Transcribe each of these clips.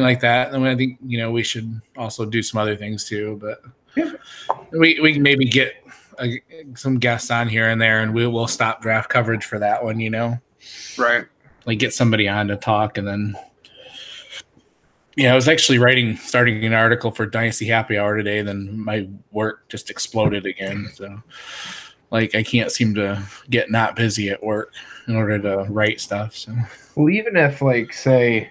like that. And I think, we should also do some other things too, but we can maybe get some guests on here and there, and we'll stop draft coverage for that one, Right. Like get somebody on to talk. And then, I was actually starting an article for Dynasty Happy Hour today. Then my work just exploded again. So I can't seem to get not busy at work in order to write stuff. So, well, even if say,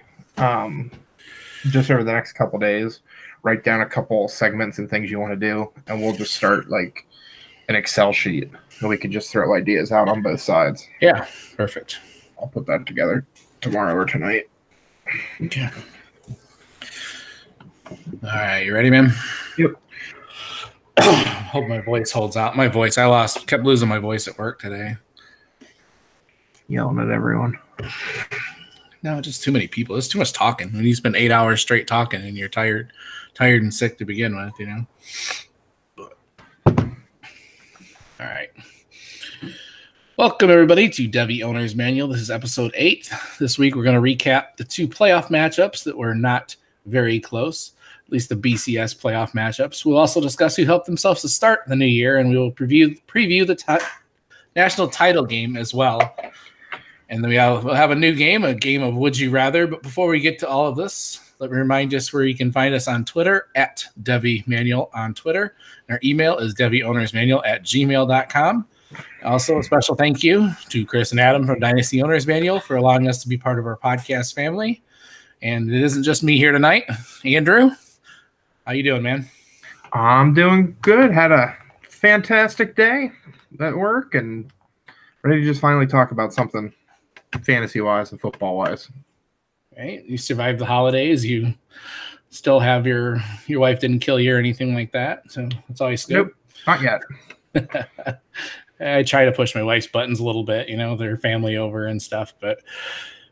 just over the next couple days, write down a couple segments and things you want to do, and we'll just start an Excel sheet, and we can just throw ideas out on both sides. Yeah, perfect. I'll put that together tomorrow or tonight. Okay. All right, you ready, man? Yep. Hope my voice holds out. My voice, kept losing my voice at work today. Yelling at everyone. No, just too many people. It's too much talking. When you spend 8 hours straight talking and you're tired and sick to begin with, But, all right. Welcome, everybody, to Devy Owner's Manual. This is episode 8. This week, we're going to recap the 2 playoff matchups that were not very close, at least the BCS playoff matchups. We'll also discuss who helped themselves to start the new year, and we will preview the national title game as well. And then we'll have a new game, a game of Would You Rather. But before we get to all of this, let me remind you where you can find us on Twitter, at Devy Manual on Twitter. And our email is devyownersmanual@gmail.com. Also, a special thank you to Chris and Adam from Dynasty Owners Manual for allowing us to be part of our podcast family. And it isn't just me here tonight. Andrew, how you doing, man? I'm doing good. Had a fantastic day at work and ready to just finally talk about something fantasy-wise and football-wise. Right. You survived the holidays. You still have your wife didn't kill you or anything like that. So that's always good. Nope, not yet. I try to push my wife's buttons a little bit, their family over and stuff. But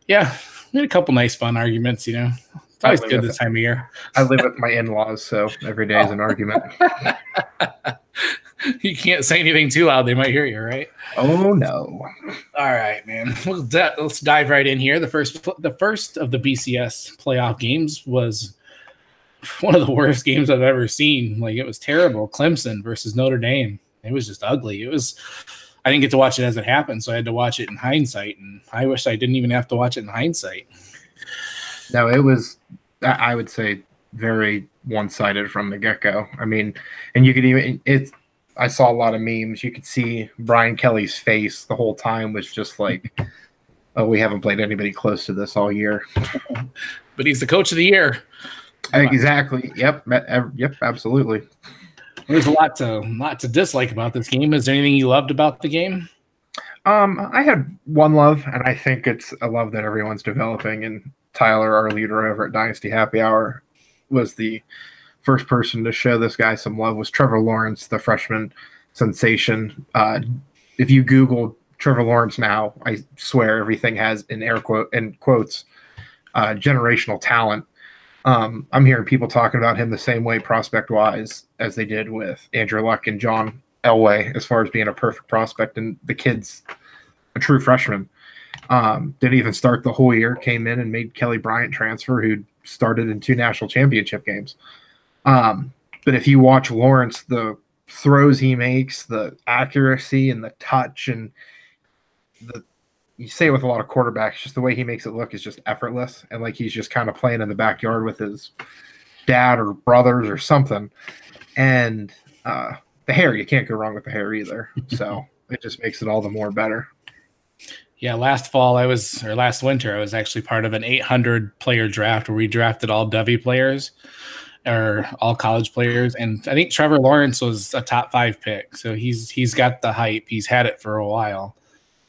yeah, we had a couple nice fun arguments, It's always good this time of year. I live with my in-laws, so every day is an argument. You can't say anything too loud. They might hear you, right? Oh, no. All right, man. Let's dive right in here. The first of the BCS playoff games was one of the worst games I've ever seen. It was terrible. Clemson versus Notre Dame. It was just ugly. I didn't get to watch it as it happened, so I had to watch it in hindsight, and I wish I didn't even have to watch it in hindsight. No, it was, I would say, very one-sided from the get-go. I mean, and you could I saw a lot of memes. You could see Brian Kelly's face the whole time was just like, oh, we haven't played anybody close to this all year. But he's the coach of the year. Exactly. Yep, absolutely. There's a lot to dislike about this game. Is there anything you loved about the game? I had one love, and I think it's a love that everyone's developing. And Tyler, our leader over at Dynasty Happy Hour, was the first person to show this guy some love. Was Trevor Lawrence, the freshman sensation. If you Google Trevor Lawrence now, I swear everything has in quotes generational talent. I'm hearing people talking about him the same way prospect-wise as they did with Andrew Luck and John Elway as far as being a perfect prospect, and the kid's a true freshman. Didn't even start the whole year, came in and made Kelly Bryant transfer, who started in 2 national championship games. But if you watch Lawrence, the throws he makes, the accuracy and the touch, and you say it with a lot of quarterbacks, just the way he makes it look is just effortless, and like he's just kind of playing in the backyard with his dad or brothers or something. And the hair, you can't go wrong with the hair either. So it just makes it all the more better. Yeah, last winter, I was actually part of an 800-player draft where we drafted all Devy players, or all college players, and I think Trevor Lawrence was a top 5 pick. So he's got the hype. He's had it for a while,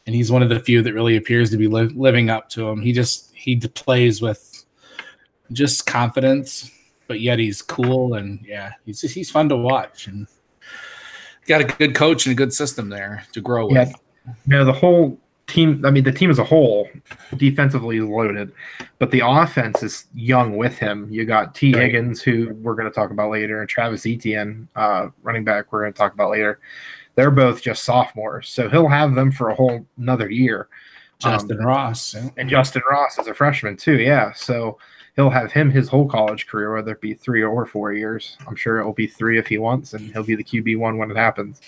and he's one of the few that really appears to be living up to him. He plays with just confidence, but yet he's cool, and yeah, he's fun to watch, and got a good coach and a good system there to grow with. Yeah, no, the whole team. I mean, the team as a whole, defensively is loaded, but the offense is young with him. You got T. Higgins, who we're going to talk about later, and Travis Etienne, running back, we're going to talk about later. They're both just sophomores, so he'll have them for a whole another year. Justin Ross. And Justin Ross is a freshman too, yeah. So he'll have him his whole college career, whether it be 3 or 4 years. I'm sure it will be 3 if he wants, and he'll be the QB1 when it happens.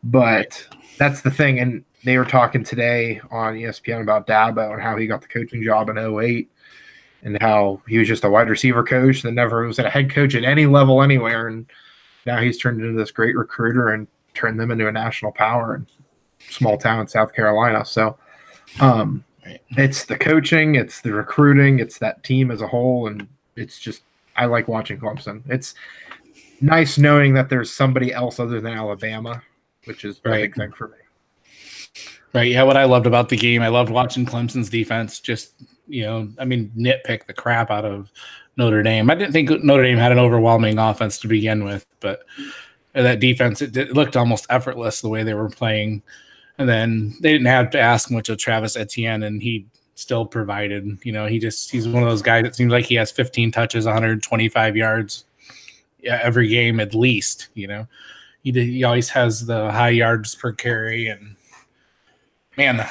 But that's the thing. And they were talking today on ESPN about Dabo and how he got the coaching job in 08 and how he was just a wide receiver coach that never was a head coach at any level anywhere. And now he's turned into this great recruiter and turned them into a national power in small town in South Carolina. So it's the coaching, it's the recruiting, it's that team as a whole. And it's just, I like watching Clemson. It's nice knowing that there's somebody else other than Alabama, which is a big thing for me. Right. Yeah. What I loved about the game, I loved watching Clemson's defense. Just, nitpick the crap out of Notre Dame. I didn't think Notre Dame had an overwhelming offense to begin with, but that defense, it looked almost effortless the way they were playing. And then they didn't have to ask much of Travis Etienne, and he still provided. He's one of those guys that seems like he has 15 touches, 125 yards every game at least. He always has the high yards per carry, and man,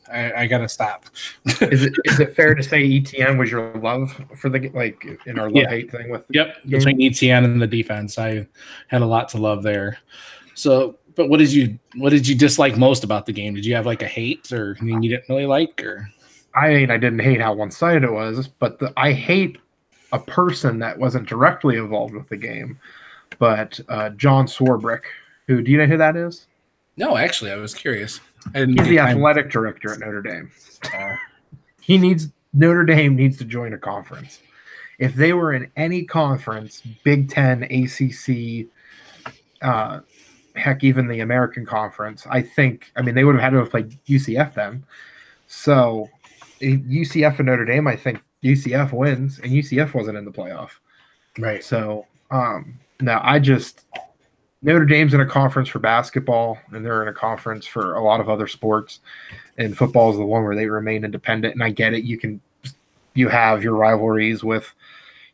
I gotta stop. Is it fair to say ETN was your love for the in our love-hate thing with? Yep, between ETN and the defense, I had a lot to love there. So, but what did you dislike most about the game? Did you have like a hate or anything you didn't really like? Or I didn't hate how one-sided it was, but I hate a person that wasn't directly involved with the game. But John Swarbrick, do you know who that is? No, actually, I was curious. He's the athletic director at Notre Dame. Notre Dame needs to join a conference. If they were in any conference, Big Ten, ACC, heck, even the American Conference, they would have had to have played UCF then. So UCF and Notre Dame, I think UCF wins, and UCF wasn't in the playoff. Right. So, Notre Dame's in a conference for basketball, and they're in a conference for a lot of other sports. And football is the one where they remain independent. And I get it. You have your rivalries with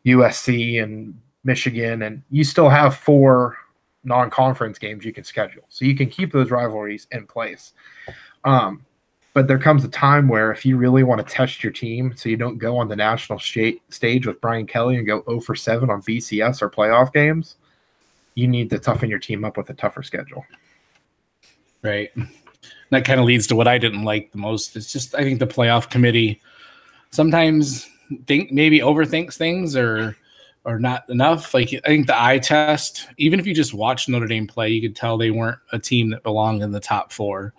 USC and Michigan, and you still have 4 non-conference games you can schedule. So you can keep those rivalries in place. But there comes a time where if you really want to test your team so you don't go on the national stage with Brian Kelly and go 0 for 7 on BCS or playoff games, you need to toughen your team up with a tougher schedule. Right. That kind of leads to what I didn't like the most. It's just, I think the playoff committee sometimes maybe overthinks things or not enough. Like, I think the eye test, even if you just watch Notre Dame play, you could tell they weren't a team that belonged in the top 4.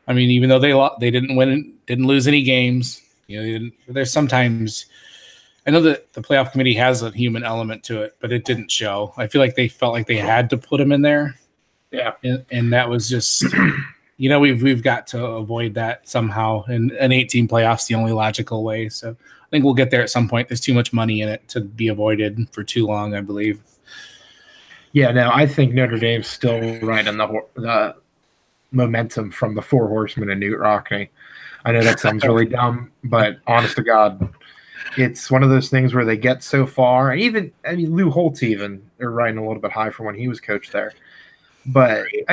I mean, even though they didn't win, didn't lose any games, there's sometimes, I know that the playoff committee has a human element to it, but it didn't show. I feel like they felt like they had to put him in there. Yeah. And that was just, we've got to avoid that somehow. And an 18 playoffs the only logical way. So I think we'll get there at some point. There's too much money in it to be avoided for too long, I believe. Yeah, no, I think Notre Dame's still right on the momentum from the 4 horsemen and Newt Rockne. I know that sounds really dumb, but honest to God, it's one of those things where they get so far. And Lou Holtz they're riding a little bit high for when he was coach there. But, you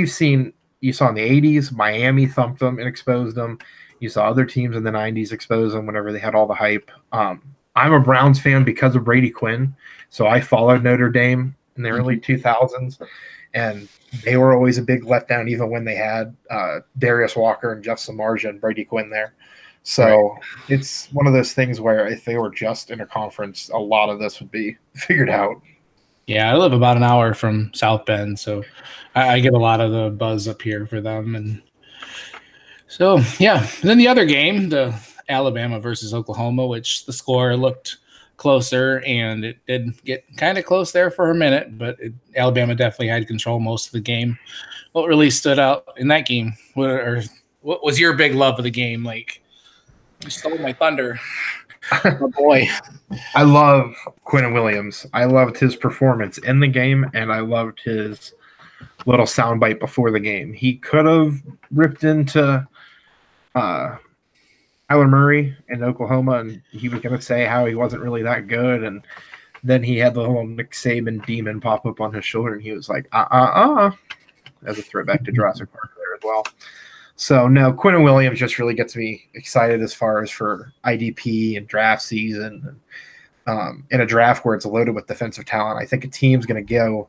saw in the 80s, Miami thumped them and exposed them. You saw other teams in the 90s expose them whenever they had all the hype. I'm a Browns fan because of Brady Quinn, so I followed Notre Dame in the early 2000s, and they were always a big letdown even when they had Darius Walker and Jeff Samardzija and Brady Quinn there. So It's one of those things where if they were just in a conference, a lot of this would be figured out. Yeah, I live about an hour from South Bend, so I get a lot of the buzz up here for them. And so, yeah. And then the other game, the Alabama versus Oklahoma, which the score looked closer, and it did get kind of close there for a minute, but Alabama definitely had control most of the game. What really stood out in that game? What was your big love of the game? Like, you stole my thunder. Oh, boy. I love Quentin Williams. I loved his performance in the game, and I loved his little soundbite before the game. He could have ripped into Kyler Murray in Oklahoma, and he was going to say how he wasn't really that good, and then he had the little Nick Saban demon pop up on his shoulder, and he was like, as a throwback to Jurassic Park there as well. So no, Quentin Williams just really gets me excited as far as for IDP and draft season. In a draft where it's loaded with defensive talent, I think a team's going to go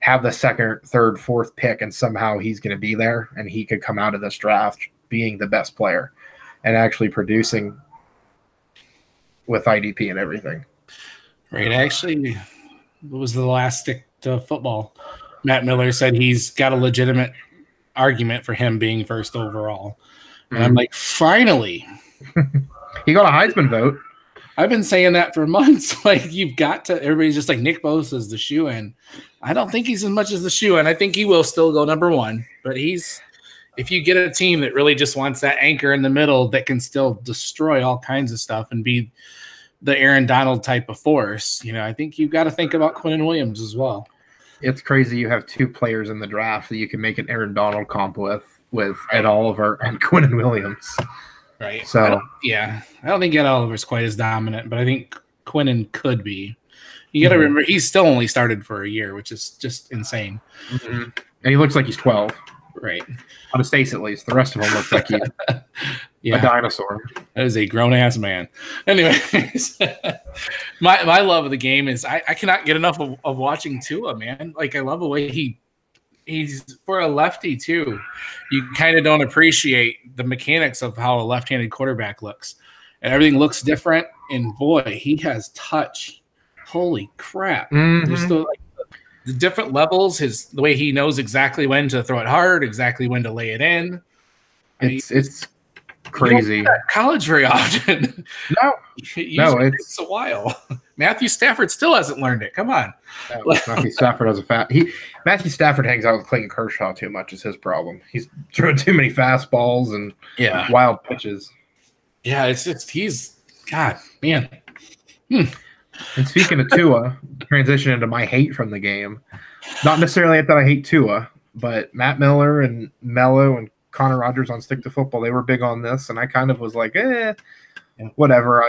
have the second, third, fourth pick, and somehow he's going to be there, and he could come out of this draft being the best player and actually producing with IDP and everything. Right. Actually, what was the last stick to football? Matt Miller said he's got a legitimate argument for him being first overall. And I'm like, finally. He got a Heisman vote. I've been saying that for months. Like, you've got to, everybody's just like, Nick Bosa's the shoe-in. I don't think he's as much as the shoe-in. I think he will still go number one. But if you get a team that really just wants that anchor in the middle that can still destroy all kinds of stuff and be the Aaron Donald type of force, I think you've got to think about Quentin Williams as well. It's crazy you have two players in the draft that you can make an Aaron Donald comp with Ed Oliver and Quentin Williams. Right. So I don't think Ed Oliver's quite as dominant, but I think Quentin could be. You got to remember he's still only started for a year, which is just insane. Mm-hmm. And he looks like he's 12. Right. On his face, at least. The rest of him looks like he's a dinosaur. That is a grown-ass man. Anyways, my love of the game is I cannot get enough of watching Tua, man. Like, I love the way he's for a lefty, too. You kind of don't appreciate the mechanics of how a left-handed quarterback looks. And everything looks different. And, boy, he has touch. Holy crap. Mm-hmm. Just the different levels, the way he knows exactly when to throw it hard, exactly when to lay it in. It's crazy. You don't do that in college very often. No, it takes a while. Matthew Stafford still hasn't learned it. Come on. Matthew Stafford has Matthew Stafford hangs out with Clayton Kershaw too much is his problem. He's throwing too many fastballs and wild pitches. Yeah, he's God, man. And speaking of Tua, transition into my hate from the game. Not necessarily that I hate Tua, but Matt Miller and Mello and Connor Rogers on Stick to Football, they were big on this, and I kind of was like, whatever.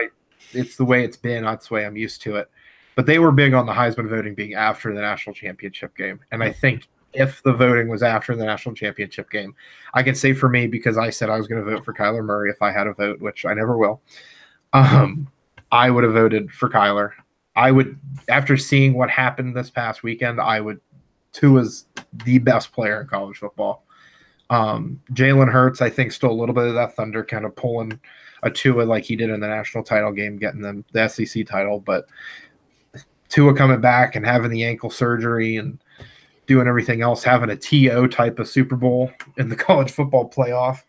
It's the way it's been. That's the way I'm used to it. But they were big on the Heisman voting being after the national championship game. And I think if the voting was after the national championship game, I can say for me, because I said I was going to vote for Kyler Murray if I had a vote, which I never will. I would have voted for Kyler. I would, after seeing what happened this past weekend, Tua's the best player in college football. Jalen Hurts, I think, still a little bit of that thunder kind of pulling a Tua like he did in the national title game, getting them the SEC title. But Tua coming back and having the ankle surgery and doing everything else, having a TO type of Super Bowl in the college football playoff,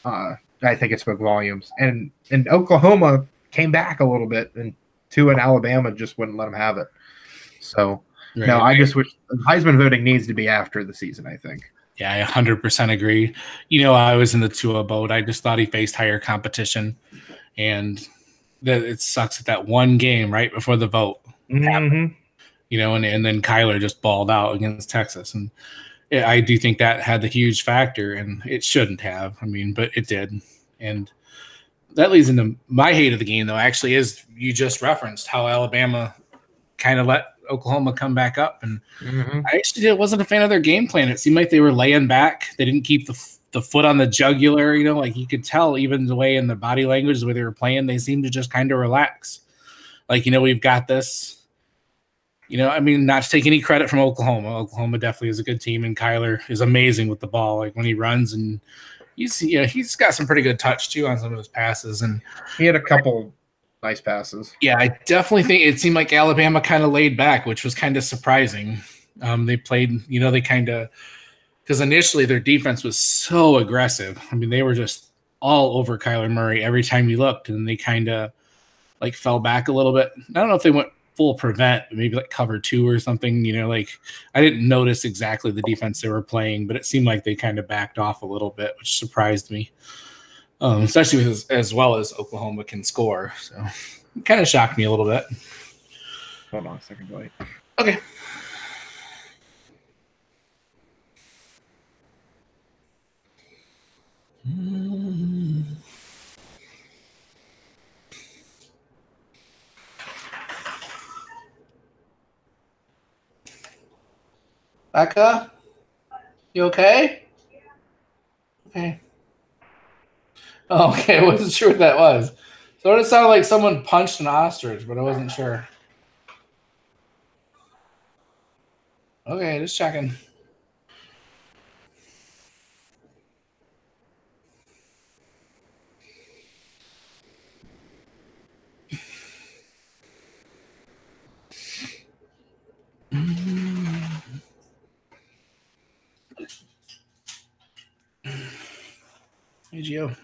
I think it spoke volumes. And Oklahoma came back a little bit, and Tua and Alabama just wouldn't let him have it. So, no, I just wish Heisman voting needs to be after the season, I think. Yeah, I 100% agree. I was in the Tua boat. I just thought he faced higher competition, and that it sucks that one game right before the vote happened, and then Kyler just balled out against Texas. And I do think that had the huge factor, and it shouldn't have. But it did. And that leads into my hate of the game, though, actually, is you just referenced how Alabama kind of let Oklahoma come back up. And I actually wasn't a fan of their game plan. It seemed like they were laying back. They didn't keep the foot on the jugular, like you could tell even the way in the body language, the way they were playing, they seemed to just kind of relax. Like, we've got this. Not to take any credit from Oklahoma. Oklahoma definitely is a good team, and Kyler is amazing with the ball. Like, when he runs, and he's got some pretty good touch too on some of his passes, and he had a couple nice passes. Yeah, I definitely think it seemed like Alabama kind of laid back, which was kind of surprising. They played, they kind of – because initially their defense was so aggressive. They were just all over Kyler Murray every time you looked, and they kind of like fell back a little bit. I don't know if they went full prevent, maybe like cover 2 or something. I didn't notice exactly the defense they were playing, but it seemed like they kind of backed off a little bit, which surprised me. Especially as well as Oklahoma can score. So it kind of shocked me a little bit. Hold on a second, Blake. Okay. Becca? You okay? Okay. Oh, okay, I wasn't sure what that was. So it sounded like someone punched an ostrich, but I wasn't sure. Okay, just checking. Hey, Gio.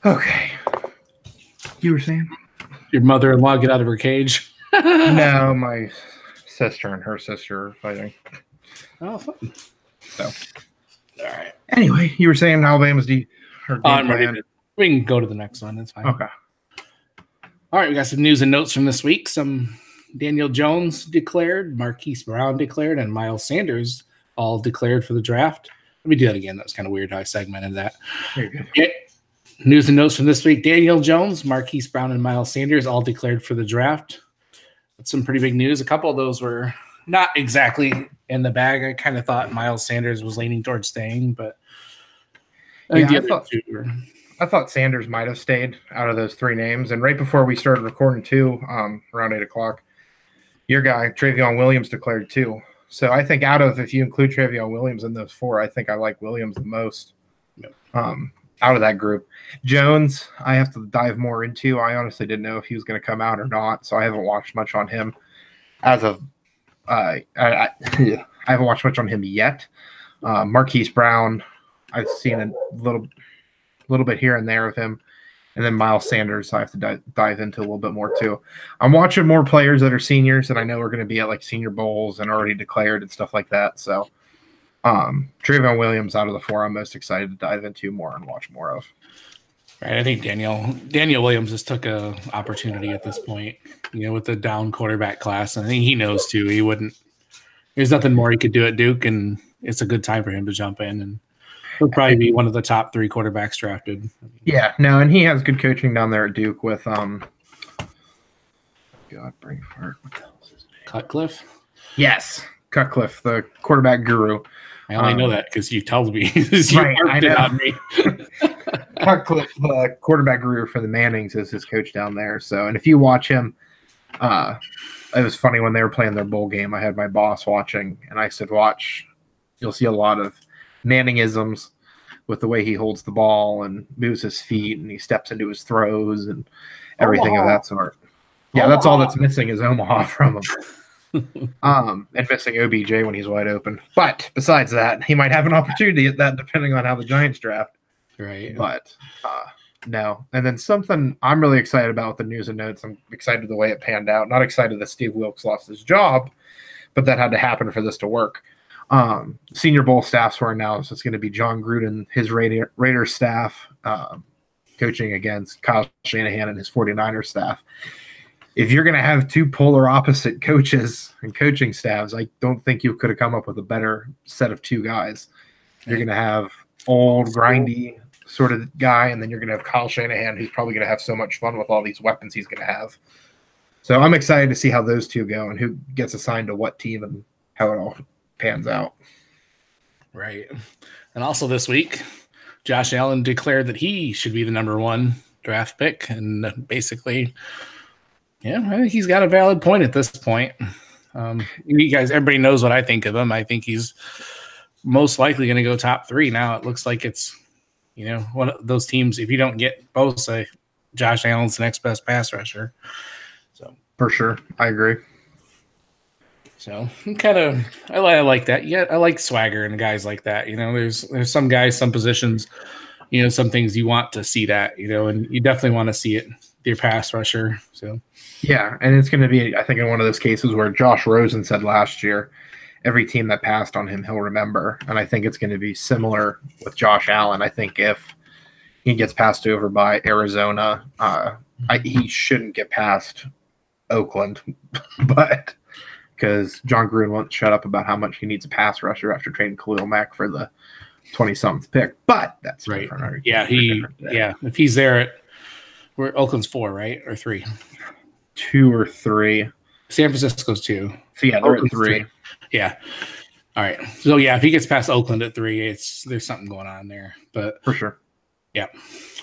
Okay. You were saying? Your mother-in-law get out of her cage? No, my sister and her sister are fighting. Oh, fun. So, all right. Anyway, you were saying Alabama's I'm ready to. We can go to the next one. That's fine. Okay. All right, we got some news and notes from this week. Some Daniel Jones declared, Marquise Brown declared, and Miles Sanders all declared for the draft. Let me do that again. That was kind of weird how I segmented that. Very good. Yeah. News and notes from this week. Daniel Jones, Marquise Brown, and Miles Sanders all declared for the draft. That's some pretty big news. A couple of those were not exactly in the bag. I kind of thought Miles Sanders was leaning towards staying, but I thought Sanders might have stayed out of those three names. And right before we started recording too, around 8 o'clock, your guy, Travion Williams, declared too. So I think if you include Travion Williams in those four, I think I like Williams the most out of that group. Jones, I have to dive more into. I honestly didn't know if he was going to come out or not, so I haven't watched much on him as of I haven't watched much on him yet. Marquise Brown, I've seen a little bit here and there of him. And then Miles Sanders, I have to dive into a little bit more too. I'm watching more players that are seniors that I know are going to be at like senior bowls and already declared and stuff like that. So Travion Williams out of the four, I'm most excited to dive into more and watch more of. Right, I think Daniel Williams just took a opportunity at this point, with the down quarterback class. I think he knows too. He wouldn't. There's nothing more he could do at Duke, and it's a good time for him to jump in, and he'll probably be one of the top 3 quarterbacks drafted. Yeah, no, and he has good coaching down there at Duke with God, brain fart. What the hell is his name? Cutcliffe. Yes, Cutcliffe, the quarterback guru. I only know that because you told me. Right, I know. On me. Cutcliffe, the quarterback guru for the Mannings, is his coach down there. So, and if you watch him, it was funny when they were playing their bowl game. I had my boss watching, and I said, "Watch, you'll see a lot of Manningisms with the way he holds the ball and moves his feet, and he steps into his throws and everything of that sort." Yeah, that's all that's missing is Omaha from him. And missing OBJ when he's wide open. But besides that, he might have an opportunity at that depending on how the Giants draft. Right. But no. And then something I'm really excited about with the news and notes. I'm excited the way it panned out. Not excited that Steve Wilkes lost his job, but that had to happen for this to work. Senior Bowl staffs were announced. So it's going to be John Gruden, his Raiders staff, coaching against Kyle Shanahan and his 49ers staff. If you're going to have 2 polar opposite coaches and coaching staffs, I don't think you could have come up with a better set of 2 guys. You're going to have old, grindy sort of guy, and then you're going to have Kyle Shanahan, who's probably going to have so much fun with all these weapons he's going to have. So I'm excited to see how those 2 go and who gets assigned to what team and how it all pans out. Right. And also this week, Josh Allen declared that he should be the number 1 draft pick, and basically – yeah, I think he's got a valid point at this point. You guys, everybody knows what I think of him. I think he's most likely going to go top 3. Now it looks like it's, one of those teams. If you don't get Bosa, Josh Allen's the next best pass rusher. So for sure, I agree. So I like that. Yeah, I like swagger and guys like that. There's some guys, some positions some things you want to see that, and you definitely want to see it with your pass rusher. So yeah, and it's going to be, I think, in one of those cases where Josh Rosen said last year, every team that passed on him, he'll remember. And I think it's going to be similar with Josh Allen. I think if he gets passed over by Arizona, he shouldn't get past Oakland, but because John Gruden won't shut up about how much he needs a pass rusher after trading Khalil Mack for the 20-something pick. But that's right. Different. Yeah, if he's there where Oakland's 4, right? Or 3? 2 or 3. San Francisco's 2. So yeah, they're at 3. Yeah. All right. So yeah, if he gets past Oakland at 3, there's something going on there. But for sure. Yeah.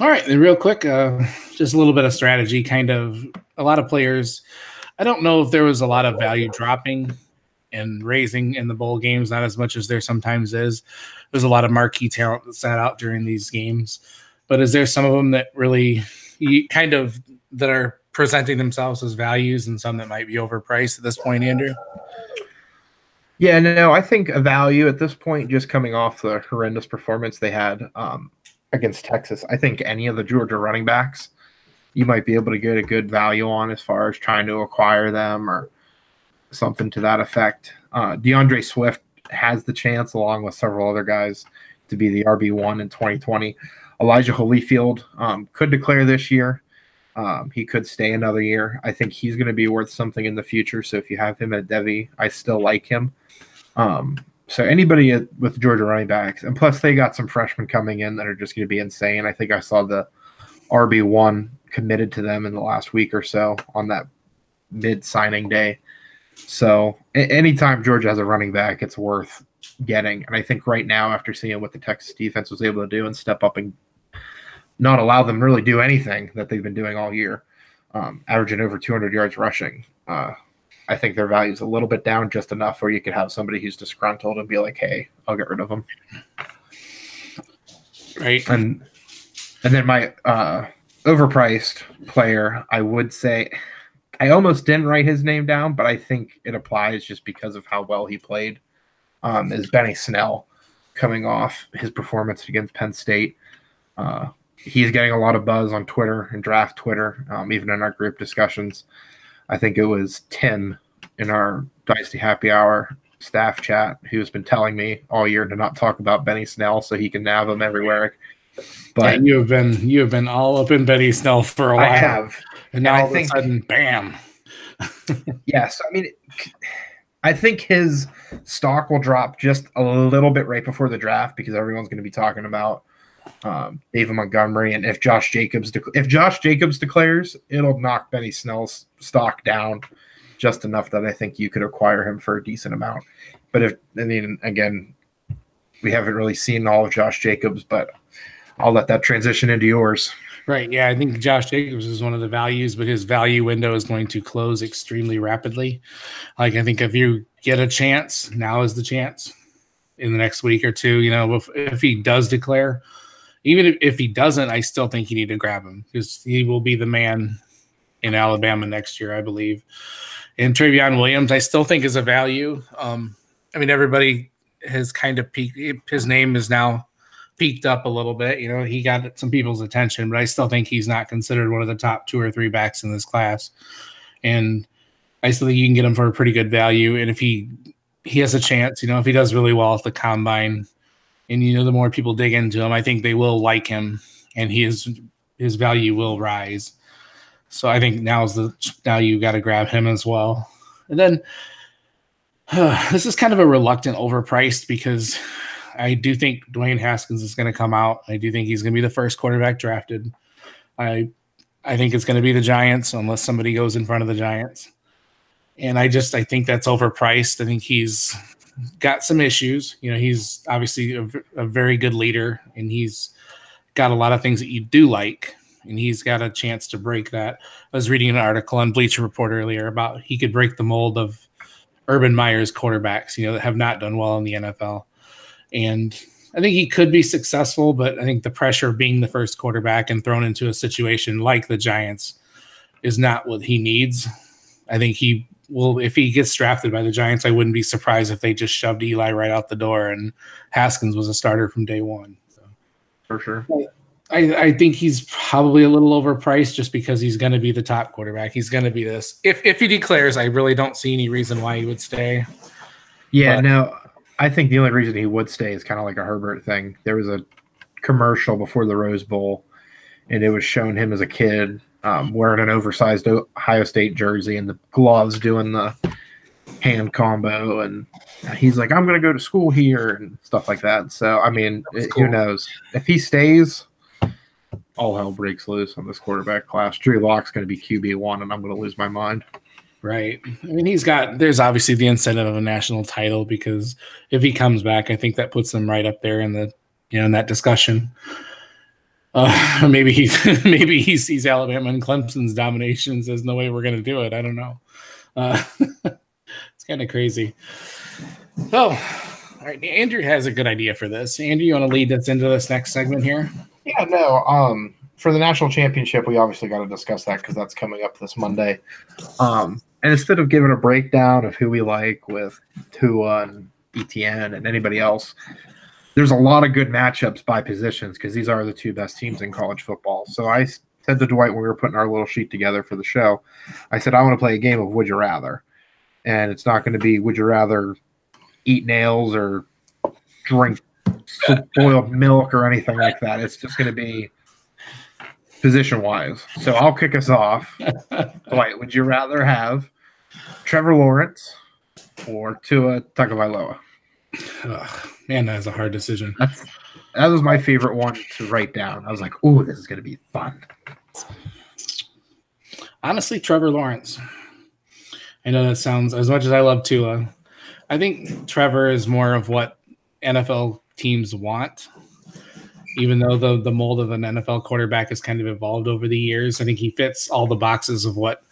All right. Then real quick, just a little bit of strategy. Kind of a lot of players. I don't know if there was a lot of value dropping and raising in the bowl games, not as much as there sometimes is. There's a lot of marquee talent that sat out during these games. But is there some of them that really that are presenting themselves as values and some that might be overpriced at this point, Andrew? Yeah, no, I think a value at this point, just coming off the horrendous performance they had against Texas, I think any of the Georgia running backs, you might be able to get a good value on as far as trying to acquire them or something to that effect. DeAndre Swift has the chance, along with several other guys, to be the RB1 in 2020. Elijah Holyfield could declare this year. He could stay another year. I think he's going to be worth something in the future. So if you have him at Devy, I still like him. So anybody with Georgia running backs, and plus they got some freshmen coming in that are just going to be insane. I think I saw the RB1 committed to them in the last week or so on that mid-signing day. So anytime Georgia has a running back, it's worth getting. And I think right now, after seeing what the Texas defense was able to do and step up and not allow them to really do anything that they've been doing all year, averaging over 200 yards rushing, I think their value is a little bit down, just enough where you could have somebody who's disgruntled and be like, hey, I'll get rid of them. Right. And then my overpriced player, I would say, I almost didn't write his name down, but I think it applies just because of how well he played, is Benny Snell, coming off his performance against Penn State. He's getting a lot of buzz on Twitter and draft Twitter, even in our group discussions. I think it was Tim in our Dynasty Happy Hour staff chat who's been telling me all year to not talk about Benny Snell so he can nab him everywhere. But yeah, you have been all up in Benny Snell for a while. I have. And now all of a sudden, bam. Yes. I mean, I think his stock will drop just a little bit right before the draft because everyone's going to be talking about David Montgomery, and if Josh Jacobs declares, it'll knock Benny Snell's stock down just enough that I think you could acquire him for a decent amount. But again, we haven't really seen all of Josh Jacobs, but I'll let that transition into yours. Right. Yeah, I think Josh Jacobs is one of the values, but his value window is going to close extremely rapidly. Like, I think if you get a chance, now is the chance in the next week or two. If he does declare, even if he doesn't, I still think you need to grab him because he will be the man in Alabama next year, I believe. And Travion Williams, I still think is a value. Everybody has kind of peaked. His name is now peaked up a little bit. He got some people's attention, but I still think he's not considered one of the top 2 or 3 backs in this class. And I still think you can get him for a pretty good value. And if he has a chance, if he does really well at the combine, and the more people dig into him, I think they will like him, and his value will rise. So I think now you got to grab him as well. And then this is kind of a reluctant overpriced because I do think Dwayne Haskins is going to come out. I do think he's going to be the first quarterback drafted. I think it's going to be the Giants unless somebody goes in front of the Giants. And I think that's overpriced. I think he's got some issues. He's obviously a very good leader, and he's got a lot of things that you do like, and he's got a chance to break that. I was reading an article on Bleacher Report earlier about he could break the mold of Urban Meyer's quarterbacks, that have not done well in the NFL. And I think he could be successful, but I think the pressure of being the first quarterback and thrown into a situation like the Giants is not what he needs. I think if he gets drafted by the Giants, I wouldn't be surprised if they just shoved Eli right out the door and Haskins was a starter from day one. So. For sure. I think he's probably a little overpriced just because he's going to be the top quarterback. He's going to be this. If he declares, I really don't see any reason why he would stay. Yeah, But no, I think the only reason he would stay is kind of like a Herbert thing. There was a commercial before the Rose Bowl, and it was showing him as a kid wearing an oversized Ohio State jersey and the gloves doing the hand combo, and he's like, I'm going to go to school here and stuff like that. So, I mean, cool. who knows? If he stays, all hell breaks loose on this quarterback class. Drew Lock's going to be QB1, and I'm going to lose my mind. Right. I mean, there's obviously the incentive of a national title because if he comes back, I think that puts him right up there in the, in that discussion. Maybe he sees Alabama and Clemson's dominations. There's no way we're going to do it. I don't know. It's kind of crazy. So, all right, Andrew has a good idea for this. Andrew, you want to lead us into this next segment here? Yeah, no. For the national championship, we obviously got to discuss that because that's coming up this Monday. And instead of giving a breakdown of who we like with Tua and ETN and anybody else, there's a lot of good matchups by positions because these are the two best teams in college football. So I said to Dwight when we were putting our little sheet together for the show, I said, I want to play a game of Would You Rather. And it's not going to be Would You Rather eat nails or drink boiled milk or anything like that. It's just going to be position-wise. So I'll kick us off. Dwight, would you rather have Trevor Lawrence or Tua Tagovailoa? Man, that is a hard decision. That was my favorite one to write down. I was like, "Ooh, this is going to be fun." Honestly, Trevor Lawrence. I know that sounds, as much as I love Tua, I think Trevor is more of what NFL teams want. Even though the mold of an NFL quarterback has kind of evolved over the years, I think he fits all the boxes of what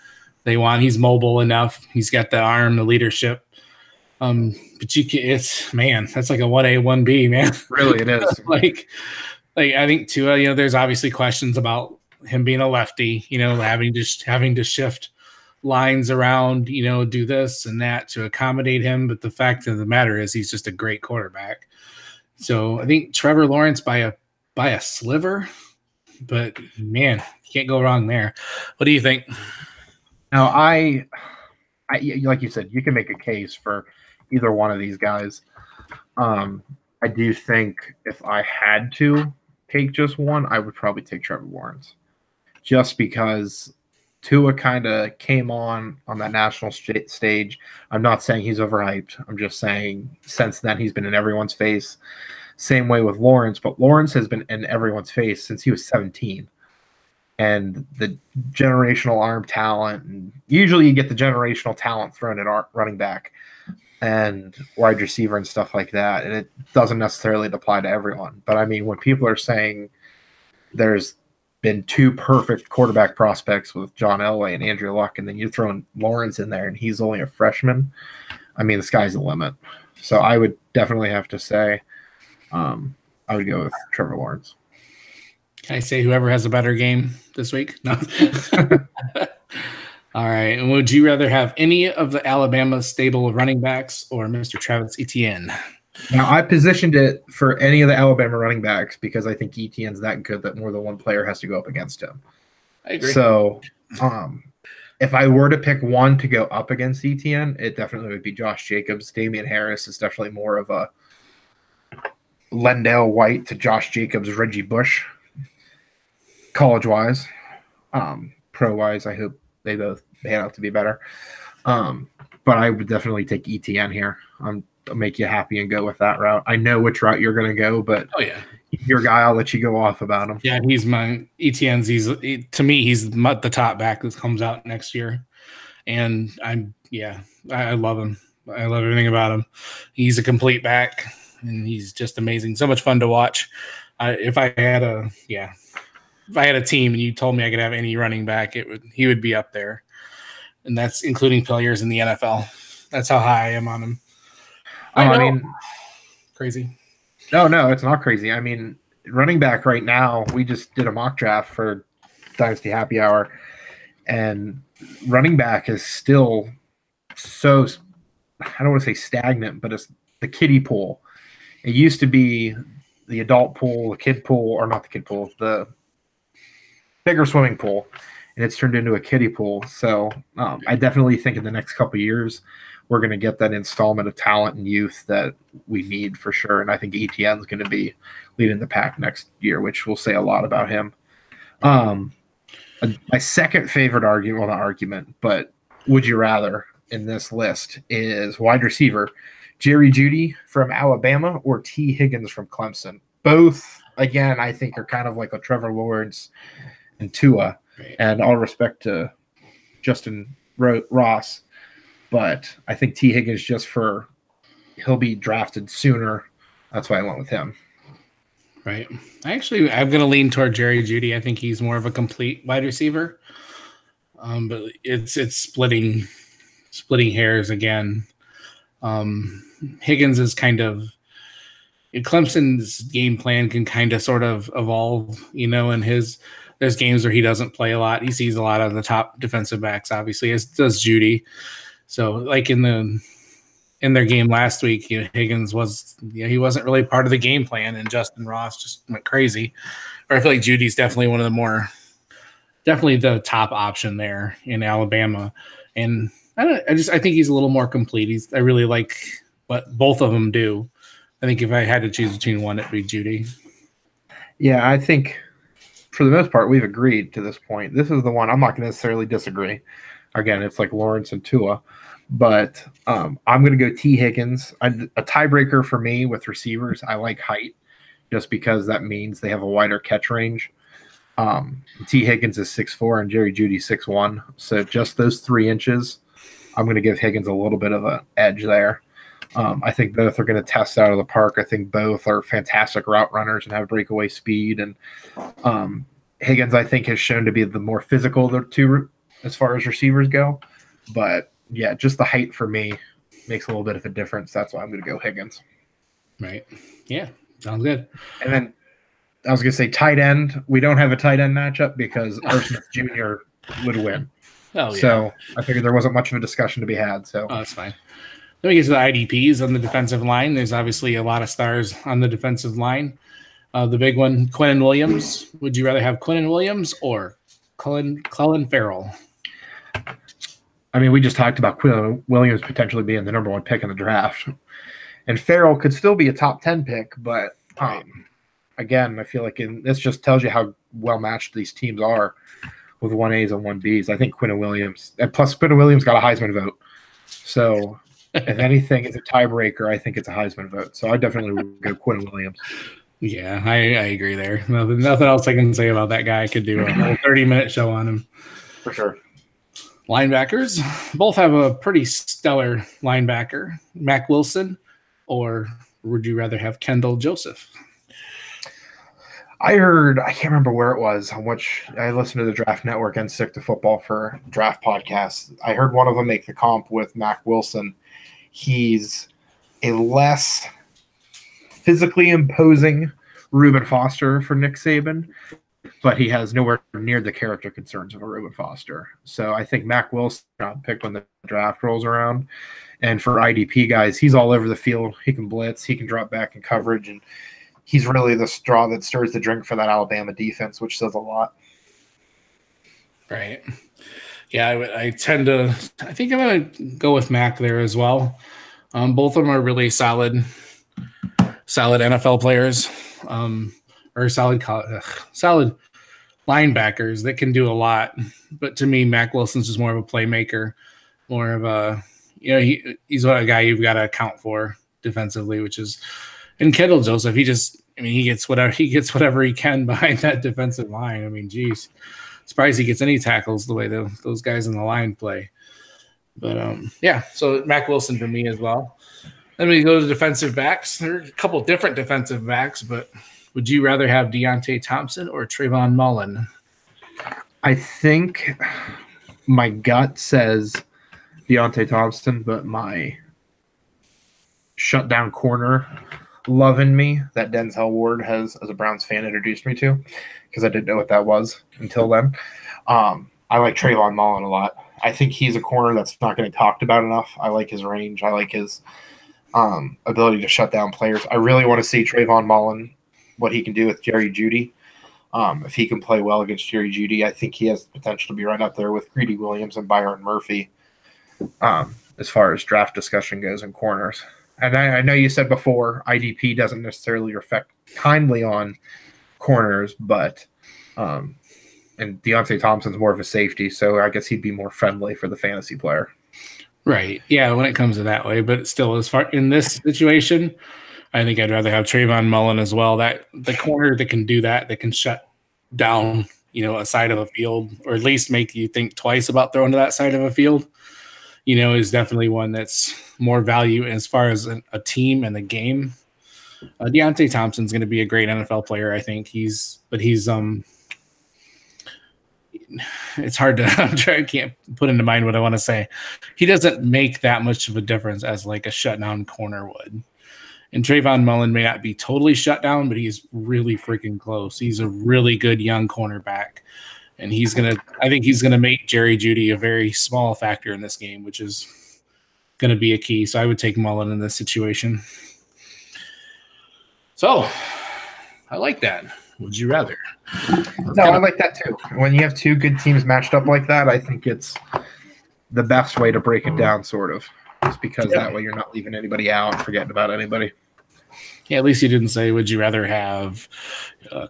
they want. He's mobile enough. He's got the arm, the leadership. But that's like a 1A, 1B, man. Really, it is. like I think Tua, there's obviously questions about him being a lefty, having to shift lines around, do this and that to accommodate him. But the fact of the matter is he's just a great quarterback. So I think Trevor Lawrence by a sliver, but man, you can't go wrong there. What do you think? Now, I like you said, you can make a case for either one of these guys. I do think if I had to take just one, I would probably take Trevor Lawrence, just because Tua kind of came on that national stage. I'm not saying he's overhyped. I'm just saying since then he's been in everyone's face. Same way with Lawrence, but Lawrence has been in everyone's face since he was 17. And the generational arm talent, and usually you get the generational talent thrown at running back and wide receiver and stuff like that. And it doesn't necessarily apply to everyone. But I mean, when people are saying there's been two perfect quarterback prospects with John Elway and Andrew Luck, and then you throw in Lawrence in there and he's only a freshman, I mean, the sky's the limit. So I would definitely have to say I would go with Trevor Lawrence. Can I say whoever has a better game this week? No. All right. And would you rather have any of the Alabama stable of running backs or Mr. Travis Etienne? Now, I positioned it for any of the Alabama running backs because I think Etienne's that good that more than one player has to go up against him. I agree. So if I were to pick one to go up against Etienne, it definitely would be Josh Jacobs. Damian Harris is definitely more of a Lendale White to Josh Jacobs, Reggie Bush, college-wise. Pro-wise, I hope they both pan out to be better. But I would definitely take ETN here. I'll make you happy and go with that route. I know which route you're going to go, but your guy, I'll let you go off about him. Yeah, he's my ETN's. To me, he's the top back that comes out next year. And I love him. I love everything about him. He's a complete back. And he's just amazing. So much fun to watch. If I had a team and you told me I could have any running back, he would be up there. And that's including players in the NFL. That's how high I am on him. I mean, crazy. No, it's not crazy. I mean, running back right now, we just did a mock draft for Dynasty Happy Hour, and running back is still so, I don't want to say stagnant, but it's the kiddie pool. It used to be the adult pool, the kid pool, or not the kid pool, the bigger swimming pool, and it's turned into a kiddie pool. So I definitely think in the next couple of years, we're going to get that installment of talent and youth that we need for sure. And I think ETN is going to be leading the pack next year, which will say a lot about him. My second favorite argument, well, not argument, but would you rather in this list is wide receiver Jerry Jeudy from Alabama or T. Higgins from Clemson. Both, again, I think are kind of like a Trevor Lawrence and Tua. Right. And all respect to Justin Ross, but I think T. Higgins he'll be drafted sooner. That's why I went with him. Right. I'm going to lean toward Jerry Jeudy. I think he's more of a complete wide receiver. But it's splitting hairs again. Higgins is kind of Clemson's game plan can kind of sort of evolve, and there's games where he doesn't play a lot. He sees a lot of the top defensive backs, obviously, as does Jeudy. So like in their game last week, Higgins he wasn't really part of the game plan, and Justin Ross just went crazy. Or I feel like Judy's definitely definitely the top option there in Alabama. And I think he's a little more complete. I really like what both of them do. I think if I had to choose between one, it'd be Jeudy. Yeah, I think for the most part, we've agreed to this point. This is the one I'm not going to necessarily disagree. Again, it's like Lawrence and Tua. But I'm going to go T. Higgins. A tiebreaker for me with receivers, I like height just because that means they have a wider catch range. T. Higgins is 6'4", and Jerry Jeudy 6'1". So just those 3 inches, I'm going to give Higgins a little bit of an edge there. I think both are going to test out of the park. I think both are fantastic route runners and have breakaway speed. And Higgins, I think, has shown to be the more physical of the two as far as receivers go. But, yeah, just the height for me makes a little bit of a difference. That's why I'm going to go Higgins. Right. Yeah, sounds good. And then I was going to say tight end. We don't have a tight end matchup because Irv Smith Jr. would win. Oh, yeah. So I figured there wasn't much of a discussion to be had. So that's fine. Let me get to the IDPs on the defensive line. There's obviously a lot of stars on the defensive line. The big one, Quinnen Williams. Would you rather have Quinnen Williams or Clelin Ferrell? I mean, we just talked about Quinnen Williams potentially being the number 1 pick in the draft. And Ferrell could still be a top 10 pick, but again, I feel like this just tells you how well matched these teams are with 1As and 1Bs. I think Quinnen Williams, and plus Quinnen Williams got a Heisman vote. So if anything is a tiebreaker, I think it's a Heisman vote. So I definitely would go Quinnen Williams. Yeah, I agree there. Nothing else I can say about that guy. I could do a whole 30-minute show on him. For sure. Linebackers, both have a pretty stellar linebacker. Mack Wilson, or would you rather have Kendall Joseph? I can't remember where it was, on which I listened to the Draft Network and Stick to Football for draft podcasts. I heard one of them make the comp with Mack Wilson. He's a less physically imposing Reuben Foster for Nick Saban, but he has nowhere near the character concerns of a Reuben Foster. So I think Mack Wilson got picked when the draft rolls around. And for IDP guys, he's all over the field. He can blitz. He can drop back in coverage. And he's really the straw that stirs the drink for that Alabama defense, which says a lot. Right. Yeah, I think I'm going to go with Mack there as well. Both of them are really solid NFL players, or solid linebackers that can do a lot. But to me, Mack Wilson's just more of a playmaker, more of a, he's a guy you've got to account for defensively, which is, and Kendall Joseph, he gets whatever he can behind that defensive line. I mean, geez, surprised he gets any tackles the way those guys in the line play. But yeah, so Mack Wilson for me as well. Then we go to defensive backs. There are a couple different defensive backs, but would you rather have Deontay Thompson or Trayvon Mullen? I think my gut says Deontay Thompson, but my shutdown corner love in me that Denzel Ward has, as a Browns fan, introduced me to, because I didn't know what that was until then. I like Trayvon Mullen a lot. I think he's a corner that's not getting talked about enough. I like his range. I like his ability to shut down players. I really want to see Trayvon Mullen what he can do with Jerry Jeudy. If he can play well against Jerry Jeudy, I think he has the potential to be right up there with Greedy Williams and Byron Murphy as far as draft discussion goes in corners. And I know you said before IDP doesn't necessarily reflect kindly on corners, but and Deontay Thompson's more of a safety, so I guess he'd be more friendly for the fantasy player. Right. Yeah, when it comes to that way. But still, as far in this situation, I think I'd rather have Trayvon Mullen as well. That the corner that can do that can shut down, a side of a field, or at least make you think twice about throwing to that side of a field, is definitely one that's more value as far as a team and the game. Deontay Thompson's going to be a great NFL player, I think. It's hard to I can't put into mind what I want to say. He doesn't make that much of a difference as like a shutdown corner would. And Trayvon Mullen may not be totally shut down, but he's really freaking close. He's a really good young cornerback. And I think he's gonna make Jerry Jeudy a very small factor in this game, which is gonna be a key. So I would take Mullen in this situation. So I like that. Would you rather? I like that too. When you have two good teams matched up like that, I think it's the best way to break it down, sort of. Just because that way you're not leaving anybody out, forgetting about anybody. Yeah, at least you didn't say, would you rather have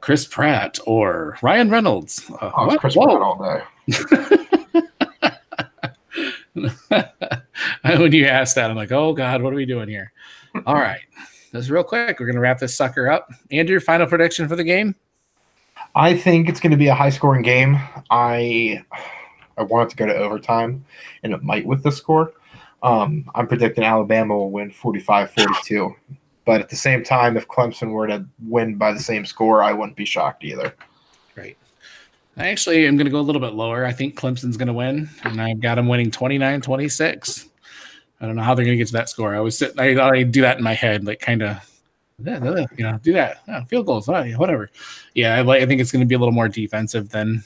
Chris Pratt or Ryan Reynolds? It's Chris Pratt all day. When you asked that, I'm like, oh, God, what are we doing here? All right. Just real quick, we're going to wrap this sucker up. Andrew, final prediction for the game? I think it's going to be a high-scoring game. I want it to go to overtime, and it might with the score. I'm predicting Alabama will win 45-42. But at the same time, if Clemson were to win by the same score, I wouldn't be shocked either. Right. I actually am going to go a little bit lower. I think Clemson's going to win, and I've got them winning 29-26. I don't know how they're going to get to that score. I do that in my head, like kind of, do that. Field goals, whatever. Yeah, I think it's going to be a little more defensive than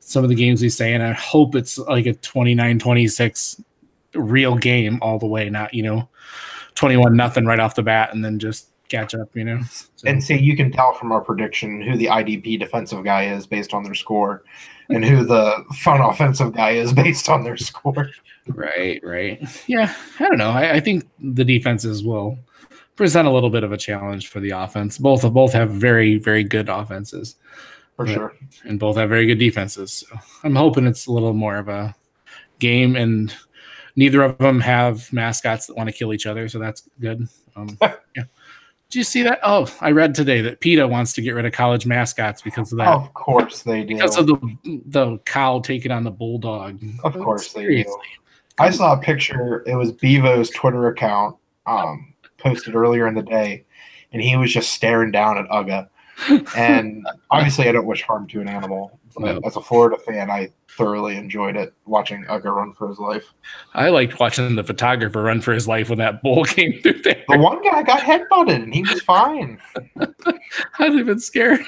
some of the games we say, and I hope it's like a 29-26 real game all the way, not 21-0 right off the bat and then just catch up. So. And see, you can tell from our prediction who the IDP defensive guy is based on their score, and who the fun offensive guy is based on their score. Right. Yeah, I don't know. I think the defenses will present a little bit of a challenge for the offense. Both have very, very good offenses, for sure, and both have very good defenses. So I'm hoping it's a little more of a game, and neither of them have mascots that want to kill each other, so that's good. Yeah. Did you see that? Oh, I read today that PETA wants to get rid of college mascots because of that. Of course they do. Because of the cow taking on the bulldog. Of course they do. I saw a picture. It was Bevo's Twitter account posted earlier in the day, and he was just staring down at Uga. And obviously I don't wish harm to an animal, but as a Florida fan, I thoroughly enjoyed it, watching Uga run for his life. I liked watching the photographer run for his life when that bull came through there. The one guy got headbutted, and he was fine. I'd have been scared.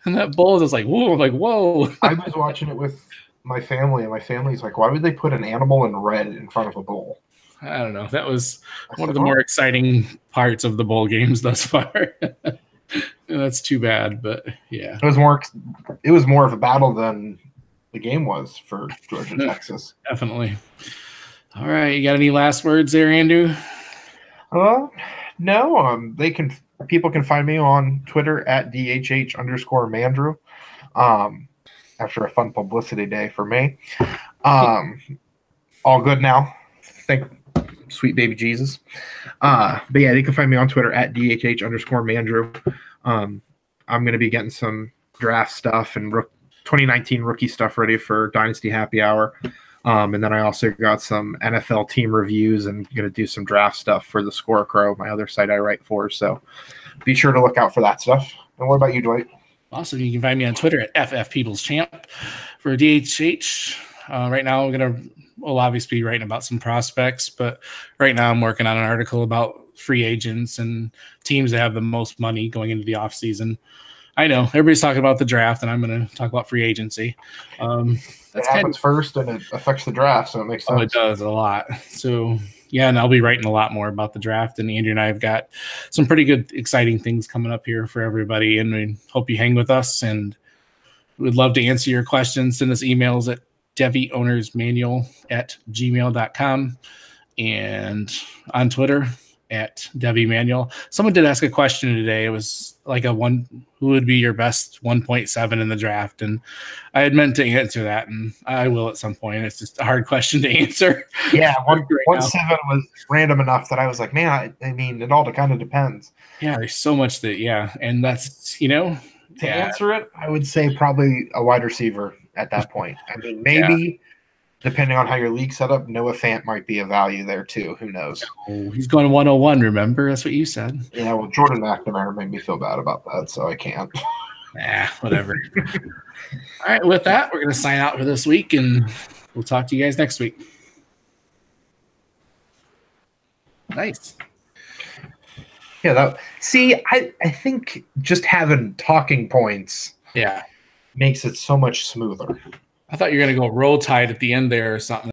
And that bull was just like, whoa, whoa. I was watching it with my family, and my family's like, why would they put an animal in red in front of a bull? I don't know. That was one of the more exciting parts of the bowl games thus far. That's too bad, but yeah. It was more of a battle than the game was for Georgia, Texas. Definitely. All right. You got any last words there, Andrew? No. People can find me on Twitter at DHH_Mandrew. After a fun publicity day for me. All good now. Thank sweet baby Jesus. But yeah, they can find me on Twitter at DHH_Mandrew. I'm going to be getting some draft stuff and 2019 rookie stuff ready for Dynasty Happy Hour. And then I also got some NFL team reviews and going to do some draft stuff for the Scorecrow, my other site I write for. So be sure to look out for that stuff. And what about you, Dwight? Awesome. You can find me on Twitter at FFPeoplesChamp for DHH. Right now, we'll obviously be writing about some prospects, but right now I'm working on an article about free agents and teams that have the most money going into the offseason. I know everybody's talking about the draft, and I'm going to talk about free agency. It happens first, and it affects the draft, so it makes sense. Oh, it does a lot. So Yeah, and I'll be writing a lot more about the draft. And Andrew and I have got some pretty good, exciting things coming up here for everybody. And we hope you hang with us. And we'd love to answer your questions. Send us emails at devyownersmanual@gmail.com and on Twitter at Devy Manual. Someone did ask a question today. It was like who would be your best 1.7 in the draft? And I had meant to answer that, and I will at some point. It's just a hard question to answer. Yeah, 1.7 was random enough that I was like, man, I mean, it all kind of depends. Yeah, there's so much and that's, to answer it, I would say probably a wide receiver at that point. I mean, maybe depending on how your league set up, Noah Fant might be a value there too. Who knows? Oh, he's going 101, remember? That's what you said. Yeah, well, Jordan McNamara made me feel bad about that, so I can't. Whatever. All right, with that, we're going to sign out for this week, and we'll talk to you guys next week. Nice. Yeah, I think just having talking points makes it so much smoother. I thought you were going to go Roll Tide at the end there or something.